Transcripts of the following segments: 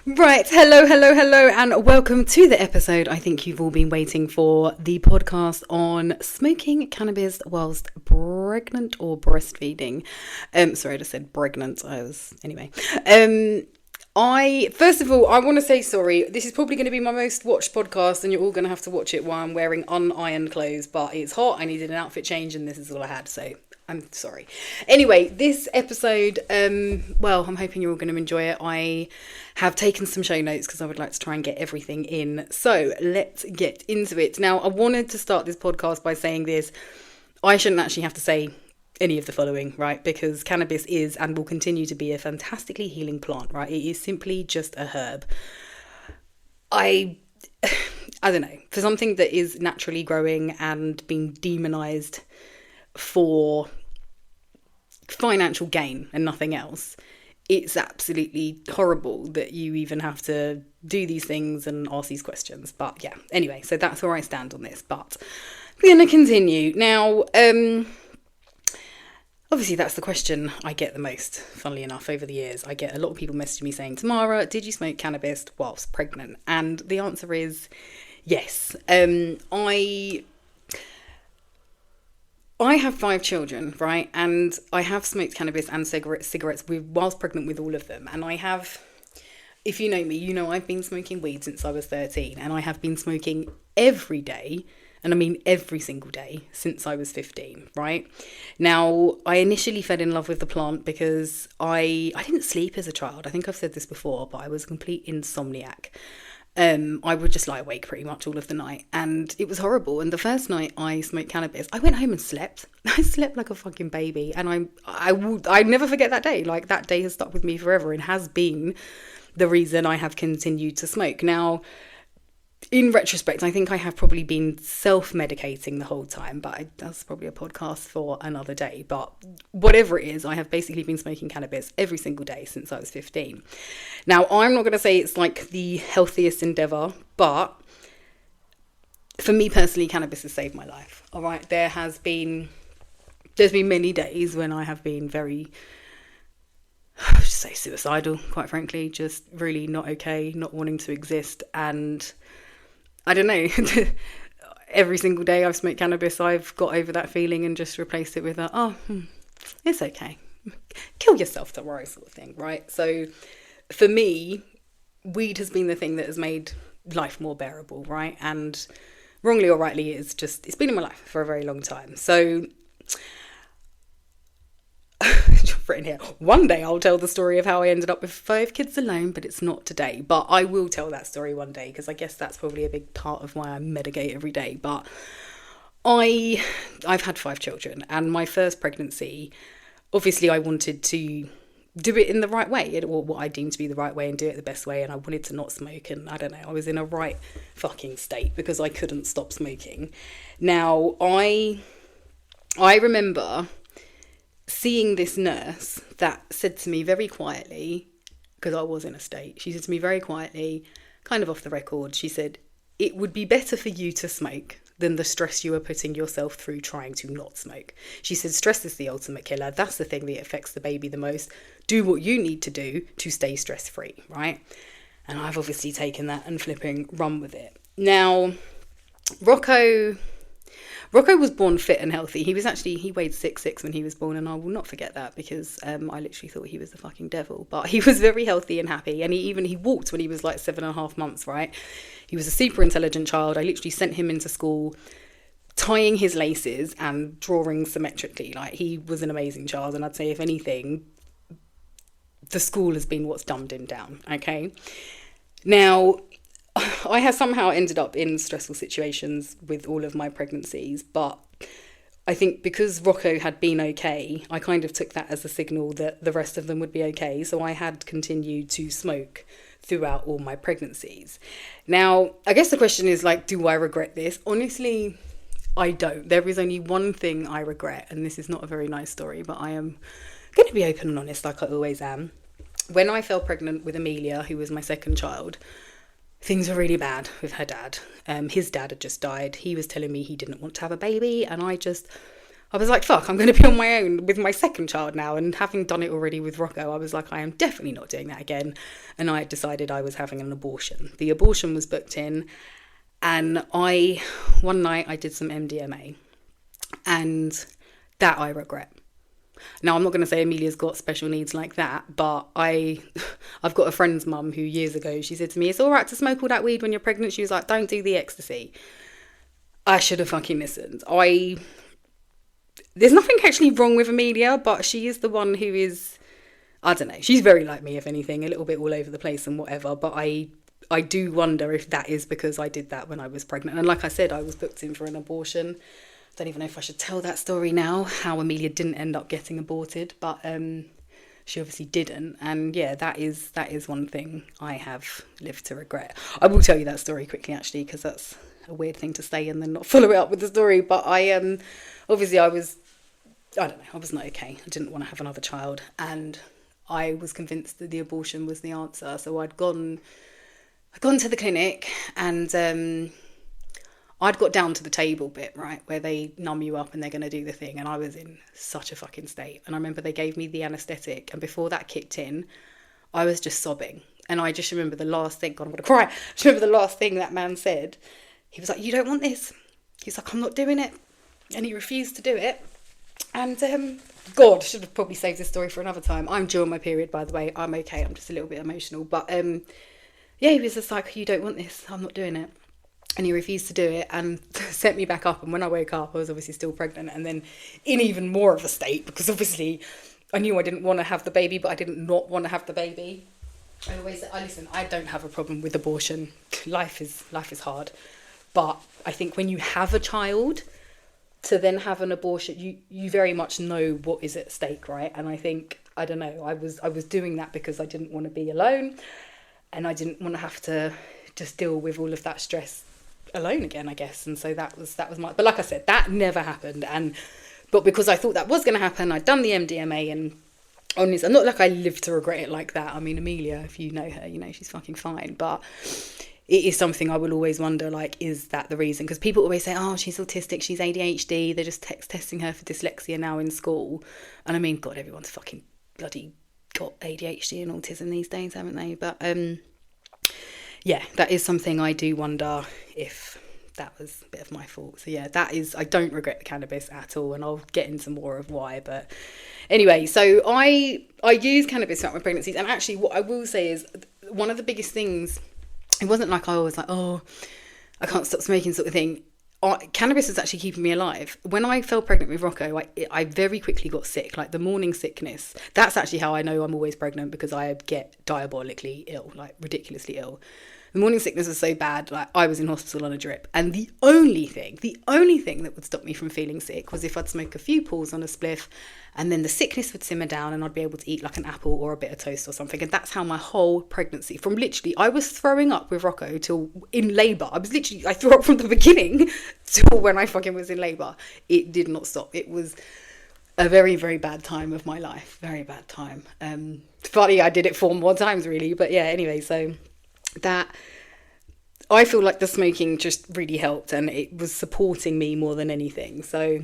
Right, hello, and welcome to the episode I think you've all been waiting for, the podcast on smoking cannabis whilst pregnant or breastfeeding. Sorry, I just said pregnant. Anyway. First of all, I want to say sorry. This is probably going to be my most watched podcast, and you're all going to have to watch it while I'm wearing unironed clothes. But it's hot. I needed an outfit change, and this is all I had. So I'm sorry. Anyway, this episode, I'm hoping you're all going to enjoy it. I have taken some show notes because I would like to try and get everything in. So let's get into it. Now, I wanted to start this podcast by saying this. I shouldn't actually have to say any of the following, right? Because cannabis is and will continue to be a fantastically healing plant, right? It is simply just a herb. I don't know, for something that is naturally growing and being demonized for financial gain and nothing else, it's absolutely horrible that you even have to do these things and ask these questions. But yeah, anyway, so that's where I stand on this. But we're going to continue. Now, obviously, that's the question I get the most, funnily enough, over the years. I get a lot of people messaging me saying, Tamara, did you smoke cannabis whilst pregnant? And the answer is yes. I have 5 children, right? And I have smoked cannabis and cigarettes whilst pregnant with all of them. And I have, if you know me, you know I've been smoking weed since I was 13. And I have been smoking every day, and I mean every single day, since I was 15, right? Now, I initially fell in love with the plant because I didn't sleep as a child. I think I've said this before, but I was a complete insomniac. I would just lie awake pretty much all of the night, and it was horrible. And the first night I smoked cannabis, I went home and slept. I slept like a fucking baby, and I never forget that day. Like, that day has stuck with me forever and has been the reason I have continued to smoke. Now, in retrospect, I think I have probably been self-medicating the whole time, but that's probably a podcast for another day. But whatever it is, I have basically been smoking cannabis every single day since I was 15. Now, I'm not going to say it's like the healthiest endeavour, but for me personally, cannabis has saved my life. All right, there's been many days when I have been very, I would just say, suicidal, quite frankly, just really not okay, not wanting to exist. And I don't know, every single day I've smoked cannabis, I've got over that feeling and just replaced it with it's okay. Kill yourself tomorrow sort of thing, right? So for me, weed has been the thing that has made life more bearable, right? And wrongly or rightly, it's been in my life for a very long time. So written here, one day I'll tell the story of how I ended up with 5 kids alone, but it's not today. But I will tell that story one day, because I guess that's probably a big part of why I medicate every day. But I've had 5 children, and my first pregnancy, obviously I wanted to do it in the right way, or what I deemed to be the right way, and do it the best way. And I wanted to not smoke, and I don't know, I was in a right fucking state because I couldn't stop smoking. Now, I remember seeing this nurse that said to me very quietly, because I was in a state, she said to me very quietly, kind of off the record, she said, it would be better for you to smoke than the stress you are putting yourself through trying to not smoke. She said, stress is the ultimate killer. That's the thing that affects the baby the most. Do what you need to do to stay stress-free, right? And I've obviously taken that and flipping run with it. Now, Rocco was born fit and healthy. He weighed 6'6" when he was born, and I will not forget that, because I literally thought he was the fucking devil. But he was very healthy and happy, and he walked when he was like 7.5 months, right? He was a super intelligent child. I literally sent him into school tying his laces and drawing symmetrically. Like, he was an amazing child, and I'd say, if anything, the school has been what's dumbed him down, okay? Now, I have somehow ended up in stressful situations with all of my pregnancies, but I think because Rocco had been okay, I kind of took that as a signal that the rest of them would be okay. So I had continued to smoke throughout all my pregnancies. Now, I guess the question is, like, do I regret this? Honestly, I don't. There is only one thing I regret, and this is not a very nice story, but I am going to be open and honest, like I always am. When I fell pregnant with Amelia, who was my second child, things were really bad with her dad. His dad had just died. He was telling me he didn't want to have a baby, and I I was like, fuck, I'm going to be on my own with my second child now. And having done it already with Rocco, I was like, I am definitely not doing that again. And I decided I was having an abortion. The abortion was booked in, and one night I did some MDMA, and that I regret. Now, I'm not going to say Amelia's got special needs like that, but I've got a friend's mum who years ago, she said to me, it's all right to smoke all that weed when you're pregnant. She was like, don't do the ecstasy. I should have fucking listened. There's nothing actually wrong with Amelia, but she is the one who is, I don't know, she's very like me, if anything, a little bit all over the place and whatever, but I do wonder if that is because I did that when I was pregnant. And like I said, I was booked in for an abortion. Don't even know if I should tell that story now, how Amelia didn't end up getting aborted, but she obviously didn't. And yeah, that is one thing I have lived to regret. I will tell you that story quickly, actually, because that's a weird thing to say and then not follow it up with the story. But obviously I was not okay. I didn't want to have another child, and I was convinced that the abortion was the answer. So I'd gone to the clinic, and I'd got down to the table bit, right, where they numb you up and they're going to do the thing. And I was in such a fucking state. And I remember they gave me the anaesthetic. And before that kicked in, I was just sobbing. And I just remember the last thing, God, I'm going to cry. I just remember the last thing that man said. He was like, you don't want this. He's like, I'm not doing it. And he refused to do it. And God, I should have probably saved this story for another time. I'm due on my period, by the way. I'm okay. I'm just a little bit emotional. But yeah, he was just like, you don't want this. I'm not doing it. And he refused to do it and set me back up. And when I woke up, I was obviously still pregnant, and then in even more of a state, because obviously I knew I didn't want to have the baby, but I didn't not want to have the baby. I always say, listen, I don't have a problem with abortion. Life is hard. But I think when you have a child, to then have an abortion, you very much know what is at stake, right? And I think, I don't know, I was doing that because I didn't want to be alone, and I didn't want to have to just deal with all of that stress alone again, I guess. And so that was my, but like I said, that never happened. But because I thought that was going to happen, I'd done the MDMA, and honestly, not like I live to regret it like that. I mean, Amelia, if you know her, you know she's fucking fine, but it is something I will always wonder, like, is that the reason? Because people always say, oh, she's autistic, she's ADHD, they're just testing her for dyslexia now in school. And I mean, God, everyone's fucking bloody got ADHD and autism these days, haven't they? But yeah, that is something I do wonder if that was a bit of my fault. So yeah, I don't regret the cannabis at all, and I'll get into more of why. But anyway, so I use cannabis throughout my pregnancies, and actually what I will say is one of the biggest things, it wasn't like I was like, oh, I can't stop smoking sort of thing. Cannabis was actually keeping me alive. When I fell pregnant with Rocco, I very quickly got sick, like the morning sickness. That's actually how I know I'm always pregnant, because I get diabolically ill, like ridiculously ill. The morning sickness was so bad, like I was in hospital on a drip. And the only thing that would stop me from feeling sick was if I'd smoke a few pulls on a spliff, and then the sickness would simmer down and I'd be able to eat like an apple or a bit of toast or something. And that's how my whole pregnancy, from literally, I was throwing up with Rocco till in labour. I threw up from the beginning till when I fucking was in labour. It did not stop. It was a very, very bad time of my life. Very bad time. Funny, I did it 4 more times really. But yeah, anyway, so that, I feel like the smoking just really helped, and it was supporting me more than anything. So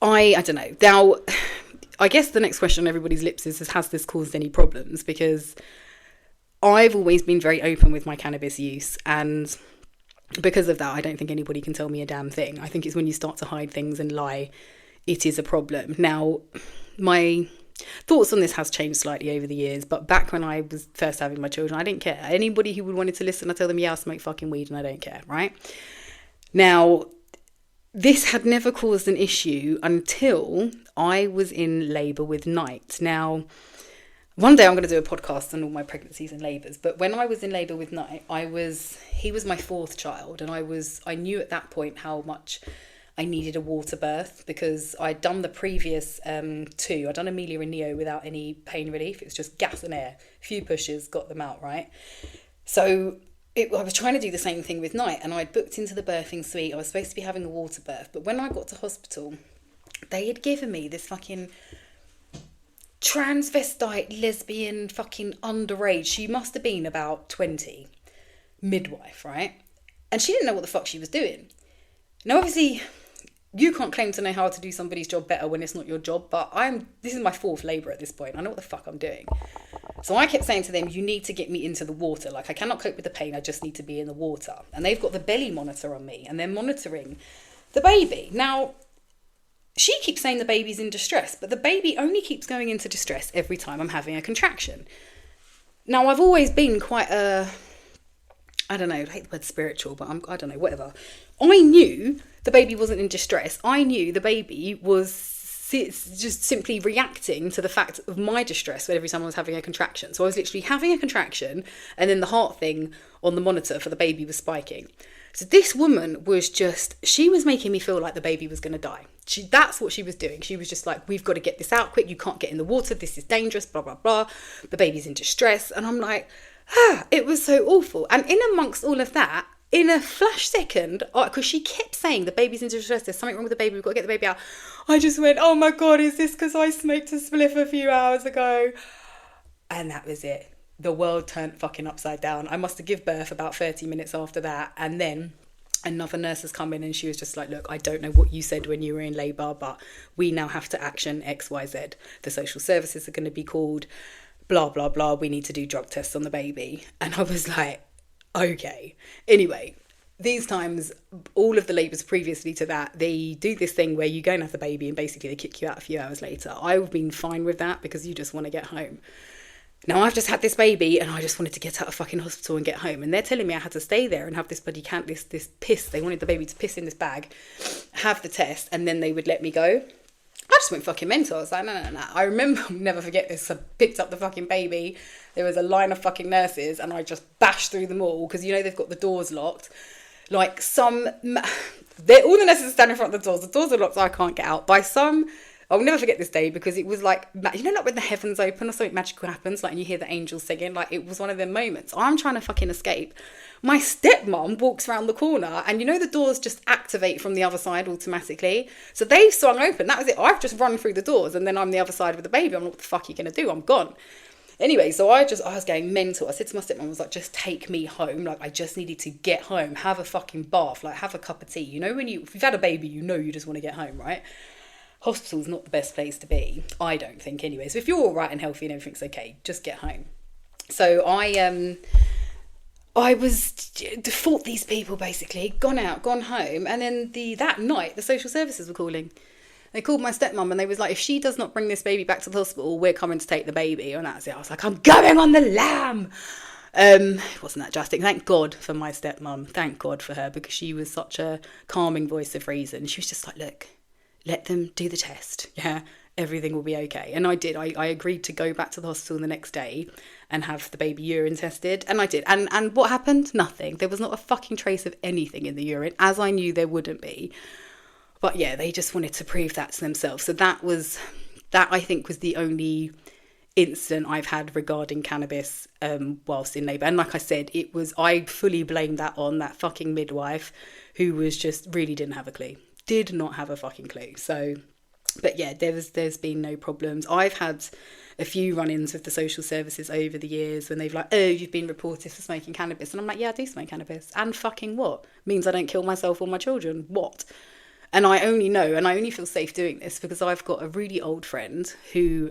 I don't know. Now, I guess the next question on everybody's lips is, has this caused any problems? Because I've always been very open with my cannabis use, and because of that, I don't think anybody can tell me a damn thing. I think it's when you start to hide things and lie, it is a problem. Now, my thoughts on this has changed slightly over the years, but back when I was first having my children, I didn't care. Anybody who would wanted to listen, I tell them, yeah, I smoke fucking weed and I don't care, right? Now, this had never caused an issue until I was in labour with Knight. Now, one day I'm going to do a podcast on all my pregnancies and labours, but when I was in labour with Knight, he was my 4th child, and I knew at that point how much I needed a water birth, because I'd done the previous 2. I'd done Amelia and Neo without any pain relief. It was just gas and air. A few pushes, got them out, right? So I was trying to do the same thing with Knight, and I'd booked into the birthing suite. I was supposed to be having a water birth, but when I got to hospital, they had given me this fucking transvestite, lesbian, fucking underage. She must have been about 20, midwife, right? And she didn't know what the fuck she was doing. Now, obviously, you can't claim to know how to do somebody's job better when it's not your job. But this is my fourth labour at this point. I know what the fuck I'm doing. So I kept saying to them, you need to get me into the water. Like, I cannot cope with the pain. I just need to be in the water. And they've got the belly monitor on me, and they're monitoring the baby. Now, she keeps saying the baby's in distress, but the baby only keeps going into distress every time I'm having a contraction. Now, I've always been quite I don't know, I hate the word spiritual, but I don't know, whatever. I knew the baby wasn't in distress. I knew the baby was just simply reacting to the fact of my distress every time I was having a contraction. So I was literally having a contraction, and then the heart thing on the monitor for the baby was spiking. So this woman was she was making me feel like the baby was going to die. That's what she was doing. She was just like, we've got to get this out quick. You can't get in the water. This is dangerous, blah, blah, blah. The baby's in distress. And I'm like, it was so awful. And in amongst all of that, in a flash second, because she kept saying the baby's in distress, there's something wrong with the baby, we've got to get the baby out. I just went, oh my God, is this because I smoked a spliff a few hours ago? And that was it. The world turned fucking upside down. I must have given birth about 30 minutes after that. And then another nurse has come in, and she was just like, look, I don't know what you said when you were in labour, but we now have to action X, Y, Z. The social services are going to be called, blah, blah, blah. We need to do drug tests on the baby. And I was like, okay. Anyway, these times, all of the labours previously to that, they do this thing where you go and have the baby and basically they kick you out a few hours later. I've been fine with that because you just want to get home. Now, I've just had this baby and I just wanted to get out of fucking hospital and get home. And they're telling me I had to stay there and have this bloody this piss. They wanted the baby to piss in this bag, have the test, and then they would let me go. I just went fucking mental. I was like, no. I remember, I'll never forget this. I picked up the fucking baby. There was a line of fucking nurses and I just bashed through them all because, you know, they've got the doors locked. Like all the nurses are standing in front of the doors. The doors are locked, so I can't get out. I'll never forget this day because it was like, you know, like when the heavens open or something magical happens, like, and you hear the angels singing, like, it was one of them moments. I'm trying to fucking escape. My stepmom walks around the corner and, you know, the doors just activate from the other side automatically. So they've swung open. That was it. I've just run through the doors and then I'm the other side with the baby. I'm like, what the fuck are you going to do? I'm gone. Anyway, so I was going mental. I said to my stepmom, I was like, just take me home. Like, I just needed to get home, have a fucking bath, like, have a cup of tea. You know, if you've had a baby, you know you just want to get home, right? Hospital's not the best place to be, I don't think, anyway. So if you're all right and healthy and everything's okay, just get home. So I fought these people, basically, gone home, and then that night the social services were calling. They called my stepmom and they was like, if she does not bring this baby back to the hospital, we're coming to take the baby. And that's it. I was like, I'm going on the lam. It wasn't that drastic. Thank God for my stepmom. Thank God for her, because she was such a calming voice of reason. She was just like, look, let them do the test. Yeah, everything will be okay. And I did. I agreed to go back to the hospital the next day and have the baby urine tested. And I did. And what happened? Nothing. There was not a fucking trace of anything in the urine, as I knew there wouldn't be. But yeah, they just wanted to prove that to themselves. So that I think was the only incident I've had regarding cannabis whilst in labour. And like I said, I fully blamed that on that fucking midwife who was just really didn't have a clue. Did not have a fucking clue. So, but yeah, there's been no problems. I've had a few run-ins with the social services over the years when they've like, oh, you've been reported for smoking cannabis. And I'm like, yeah, I do smoke cannabis. And fucking what? Means I don't kill myself or my children. What? And I only know, and I only feel safe doing this because I've got a really old friend who,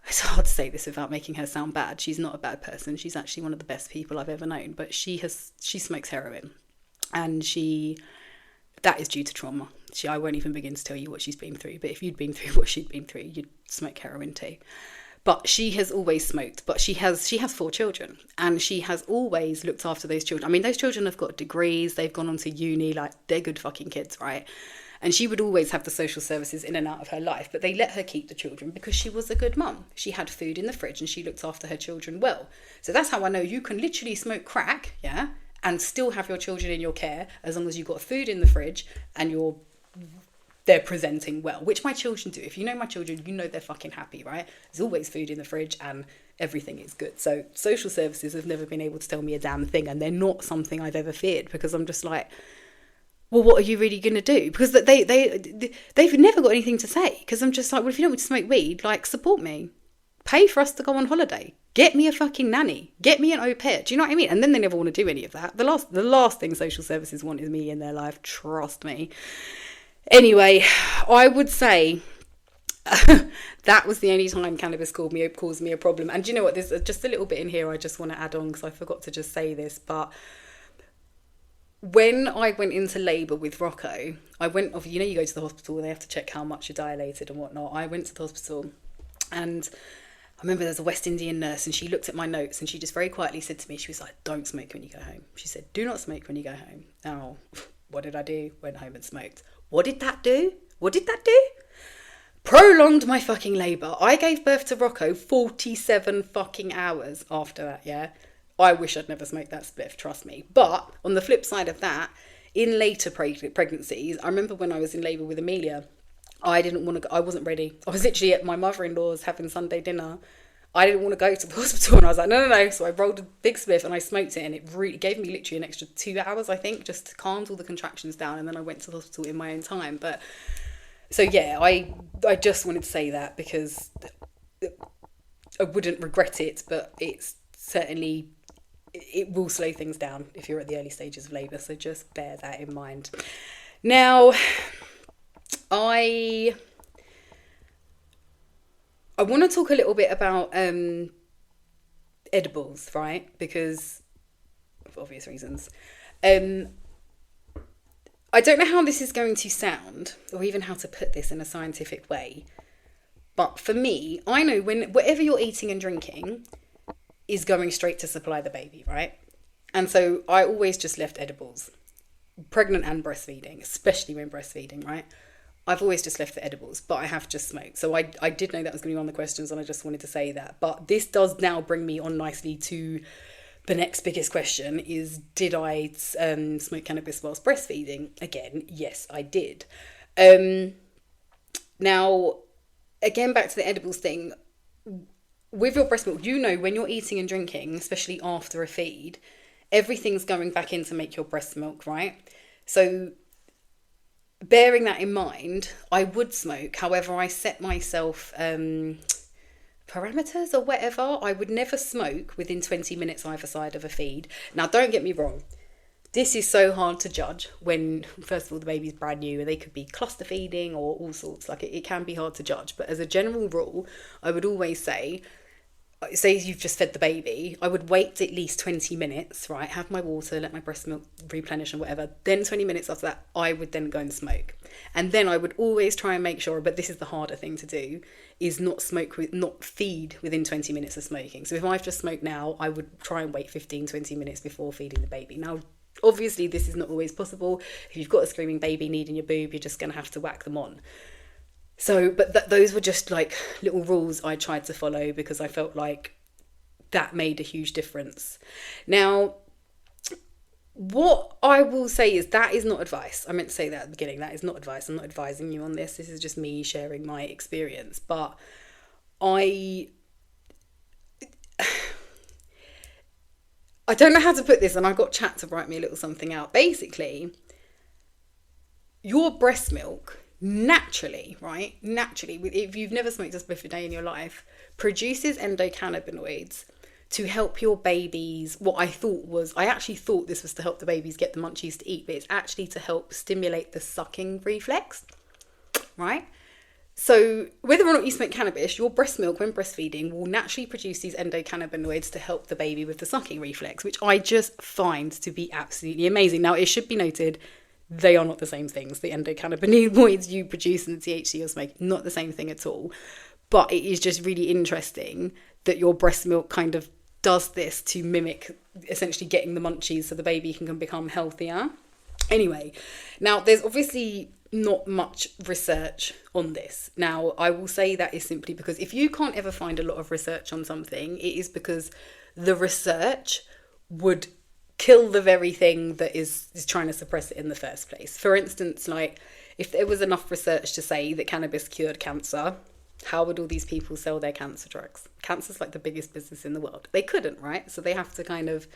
it's hard to say this without making her sound bad. She's not a bad person. She's actually one of the best people I've ever known. But she smokes heroin. And that is due to trauma. I won't even begin to tell you what she's been through. But if you'd been through what she'd been through, you'd smoke heroin too. But she has always smoked, but she has 4 children, and she has always looked after those children. I mean, those children have got degrees, they've gone on to uni, like, they're good fucking kids, right? And she would always have the social services in and out of her life, but they let her keep the children because she was a good mum. She had food in the fridge and she looked after her children well. So that's how I know you can literally smoke crack, yeah, and still have your children in your care as long as you've got food in the fridge and they're presenting well, which my children do. If you know my children, you know they're fucking happy, right? There's always food in the fridge and everything is good. So social services have never been able to tell me a damn thing, and they're not something I've ever feared, because I'm just like, well, what are you really going to do? Because they've never got anything to say, because I'm just like, well, if you don't want to smoke weed, like, support me. Pay for us to go on holiday. Get me a fucking nanny. Get me an au pair. Do you know what I mean? And then they never want to do any of that. The last thing social services want is me in their life. Trust me. Anyway, I would say that was the only time cannabis caused me a problem. And do you know what? There's just a little bit in here I just want to add on because I forgot to just say this. But when I went into labour with Rocco, I went off. You know, you go to the hospital and they have to check how much you're dilated and whatnot. I went to the hospital and I remember there's a West Indian nurse and she looked at my notes and she just very quietly said to me, she was like, don't smoke when you go home. She said, do not smoke when you go home. Now, what did I do? Went home and smoked. What did that do? Prolonged my fucking labour. I gave birth to Rocco 47 fucking hours after that, yeah? I wish I'd never smoked that spliff, trust me. But on the flip side of that, in later pregnancies, I remember when I was in labour with Amelia, I didn't want to go. I wasn't ready. I was literally at my mother-in-law's having Sunday dinner. I didn't want to go to the hospital and I was like, no. So I rolled a big spliff and I smoked it and it really gave me literally an extra 2 hours, I think, just to calm all the contractions down. And then I went to the hospital in my own time. But so, yeah, I just wanted to say that because I wouldn't regret it, but it's certainly, it will slow things down if you're at the early stages of labour. So just bear that in mind. Now, I want to talk a little bit about edibles, right? Because of obvious reasons. I don't know how this is going to sound or even how to put this in a scientific way. But for me, I know whatever you're eating and drinking is going straight to supply the baby, right? And so I always just left edibles, pregnant and breastfeeding, especially when breastfeeding, right? I've always just left the edibles, but I have just smoked. So I did know that was going to be one of the questions and I just wanted to say that. But this does now bring me on nicely to the next biggest question is, did I smoke cannabis whilst breastfeeding? Again, yes, I did. Now, again, back to the edibles thing. With your breast milk, you know when you're eating and drinking, especially after a feed, everything's going back in to make your breast milk, right? So bearing that in mind, I would smoke. However, I set myself parameters or whatever. I would never smoke within 20 minutes either side of a feed. Now, don't get me wrong. This is so hard to judge when, first of all, the baby's brand new and they could be cluster feeding or all sorts. Like it can be hard to judge. But as a general rule, I would always say you've just fed the baby, I would wait at least 20 minutes, right? Have my water, let my breast milk replenish and whatever. Then 20 minutes after that, I would then go and smoke. And then I would always try and make sure, but this is the harder thing to do, is not feed within 20 minutes of smoking. So if I've just smoked now, I would try and wait 15, 20 minutes before feeding the baby. Now, obviously, this is not always possible. If you've got a screaming baby needing your boob, you're just going to have to whack them on. So, but those were just like little rules I tried to follow because I felt like that made a huge difference. Now, what I will say is that is not advice. I meant to say that at the beginning. That is not advice. I'm not advising you on this. This is just me sharing my experience. But I don't know how to put this, and I got chat to write me a little something out. Basically, your breast milk naturally, if you've never smoked a spliff a day in your life, produces endocannabinoids to help your babies. I actually thought this was to help the babies get the munchies to eat, but it's actually to help stimulate the sucking reflex, right? So whether or not you smoke cannabis, your breast milk when breastfeeding will naturally produce these endocannabinoids to help the baby with the sucking reflex, which I just find to be absolutely amazing. Now, it should be noted, they are not the same things. The endocannabinoids you produce and the THC you're smoking, not the same thing at all. But it is just really interesting that your breast milk kind of does this to mimic essentially getting the munchies so the baby can become healthier. Anyway, now there's obviously not much research on this. Now, I will say that is simply because if you can't ever find a lot of research on something, it is because the research would kill the very thing that is trying to suppress it in the first place. For instance, like if there was enough research to say that cannabis cured cancer, how would all these people sell their cancer drugs? Cancer's like the biggest business in the world. They couldn't, right? So they have to kind of,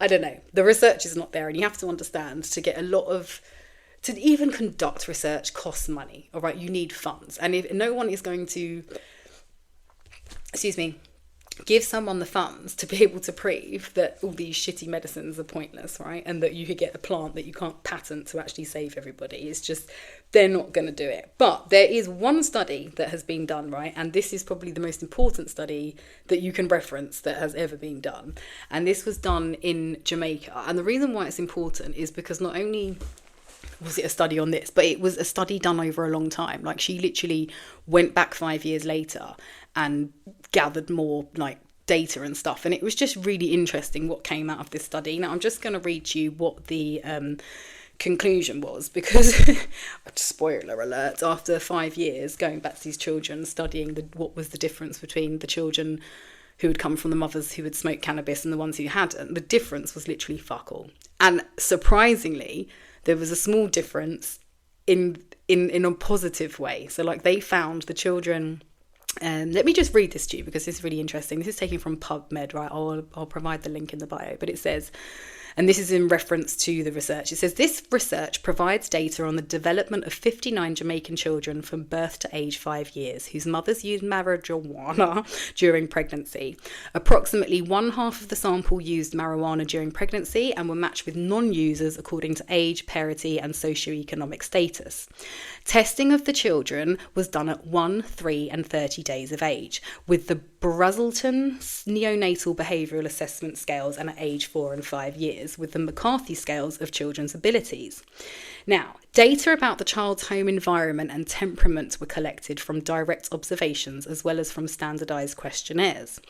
I don't know, the research is not there, and you have to understand to even conduct research costs money, all right? You need funds. And if no one is going to excuse me, give someone the funds to be able to prove that all these shitty medicines are pointless, right? And that you could get a plant that you can't patent to actually save everybody. It's just, they're not going to do it. But there is one study that has been done, right? And this is probably the most important study that you can reference that has ever been done. And this was done in Jamaica. And the reason why it's important is because not only was it a study on this, but it was a study done over a long time. Like, she literally went back 5 years later and gathered more like data and stuff, and it was just really interesting what came out of this study. Now I'm just going to read you what the conclusion was, because spoiler alert, after 5 years going back to these children, studying what was the difference between the children who had come from the mothers who had smoked cannabis and the ones who hadn't, the difference was literally fuck all. And surprisingly, there was a small difference in a positive way. So like, they found the children, let me just read this to you because it's really interesting. This is taken from PubMed, right? I'll provide the link in the bio, but it says, and this is in reference to the research, it says, this research provides data on the development of 59 Jamaican children from birth to age 5 years whose mothers used marijuana during pregnancy. Approximately one half of the sample used marijuana during pregnancy and were matched with non-users according to age, parity and socioeconomic status. Testing of the children was done at 1, 3 and 30 days of age, with the Brazelton neonatal behavioural assessment scales, and at age 4 and 5 years with the McCarthy scales of children's abilities. Now, data about the child's home environment and temperament were collected from direct observations as well as from standardised questionnaires.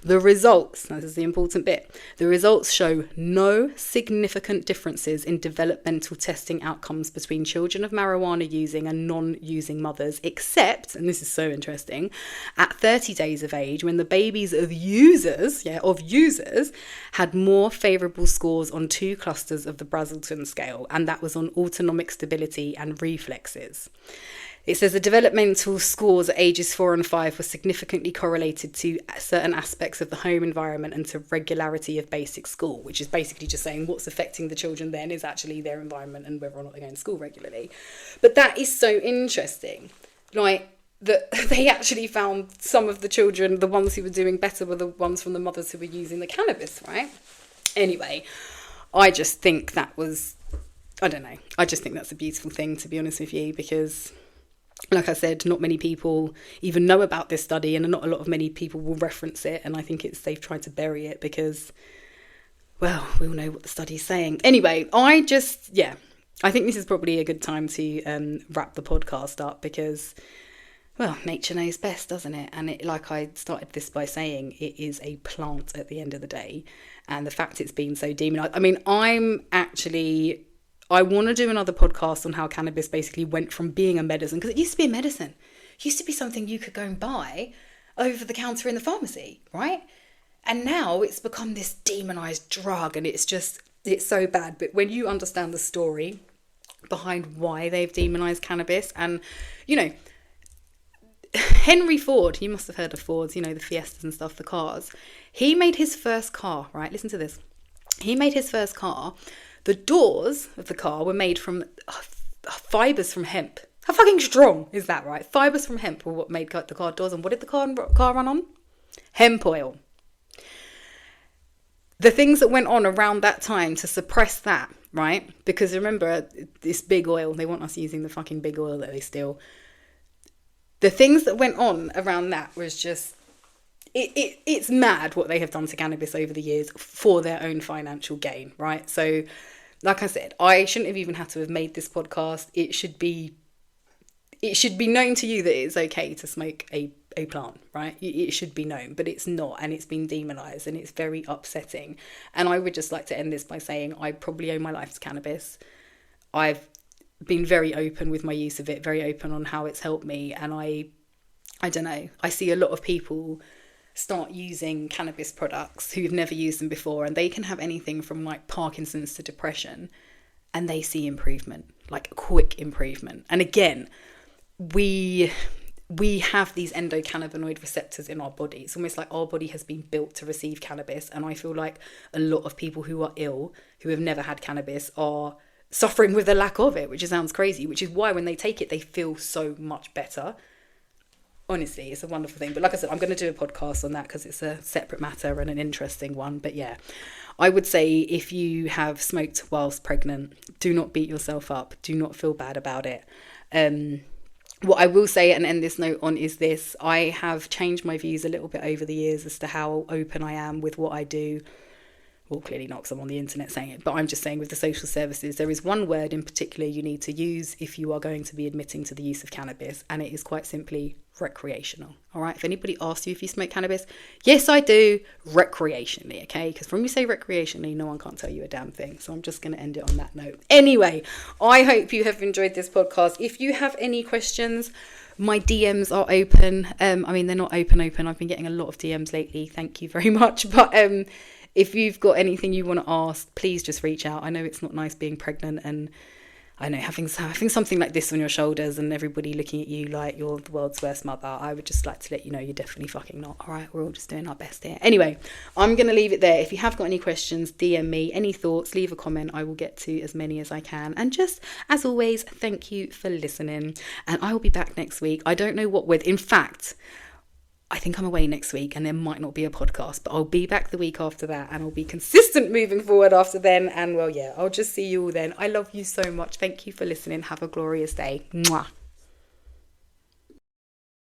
The results, this is the important bit, the results show no significant differences in developmental testing outcomes between children of marijuana using and non-using mothers, except, and this is so interesting, at 30 days of age when the babies of users had more favourable scores on 2 clusters of the Brazelton scale, and that was on autonomic stability and reflexes. It says the developmental scores at ages 4 and 5 were significantly correlated to certain aspects of the home environment and to regularity of basic school, which is basically just saying what's affecting the children then is actually their environment and whether or not they're going to school regularly. But that is so interesting, like, that they actually found some of the children, the ones who were doing better were the ones from the mothers who were using the cannabis, right? Anyway, I just think that was, I don't know, I just think that's a beautiful thing, to be honest with you, because like I said, not many people even know about this study, and not a lot of many people will reference it, and I think they've tried to bury it because, well, we all know what the study's saying. Anyway, I think this is probably a good time to wrap the podcast up because, well, nature knows best, doesn't it? And it, like I started this by saying, it is a plant at the end of the day. And the fact it's been so demonized. I mean, I want to do another podcast on how cannabis basically went from being a medicine, because it used to be a medicine. It used to be something you could go and buy over the counter in the pharmacy, right? And now it's become this demonized drug, and it's so bad. But when you understand the story behind why they've demonized cannabis, and, you know, Henry Ford, you must have heard of Fords, you know, the Fiestas and stuff, the cars. He made his first car, right? Listen to this. He made his first car. The doors of the car were made from fibres from hemp. How fucking strong is that, right? Fibres from hemp were what made the car doors. And what did the car run on? Hemp oil. The things that went on around that time to suppress that, right? Because remember, this big oil, they want us using the fucking big oil that they steal. The things that went on around that was just, it's mad what they have done to cannabis over the years for their own financial gain, right? So, like I said, I shouldn't have even had to have made this podcast. It should be known to you that it's okay to smoke a plant, right? It should be known, but it's not, and it's been demonized, and it's very upsetting. And I would just like to end this by saying I probably owe my life to cannabis. I've been very open with my use of it, very open on how it's helped me, and I don't know, I see a lot of people start using cannabis products who've never used them before, and they can have anything from like Parkinson's to depression, and they see improvement, like quick improvement. And again, we have these endocannabinoid receptors in our body. It's almost like our body has been built to receive cannabis, and I feel like a lot of people who are ill, who have never had cannabis, are suffering with the lack of it, which sounds crazy, which is why when they take it, they feel so much better. Honestly, it's a wonderful thing. But like I said, I'm going to do a podcast on that because it's a separate matter and an interesting one. But yeah, I would say if you have smoked whilst pregnant, do not beat yourself up. Do not feel bad about it. What I will say and end this note on is this: I have changed my views a little bit over the years as to how open I am with what I do. Well, clearly not, because I'm on the internet saying it, but I'm just saying with the social services, there is one word in particular you need to use if you are going to be admitting to the use of cannabis, and it is quite simply recreational. All right, if anybody asks you if you smoke cannabis, yes, I do, recreationally, okay? Because when we say recreationally, no one can't tell you a damn thing. So I'm just going to end it on that note. Anyway, I hope you have enjoyed this podcast. If you have any questions, my DMs are open. I mean, they're not open. I've been getting a lot of DMs lately. Thank you very much. But if you've got anything you want to ask, please just reach out. I know it's not nice being pregnant, and I know having something like this on your shoulders and everybody looking at you like you're the world's worst mother. I would just like to let you know you're definitely fucking not. All right, we're all just doing our best here. Anyway, I'm going to leave it there. If you have got any questions, DM me. Any thoughts, leave a comment. I will get to as many as I can. And just, as always, thank you for listening. And I will be back next week. I don't know what with. In fact, I think I'm away next week and there might not be a podcast, but I'll be back the week after that and I'll be consistent moving forward after then. And well, yeah, I'll just see you all then. I love you so much. Thank you for listening. Have a glorious day. Mwah.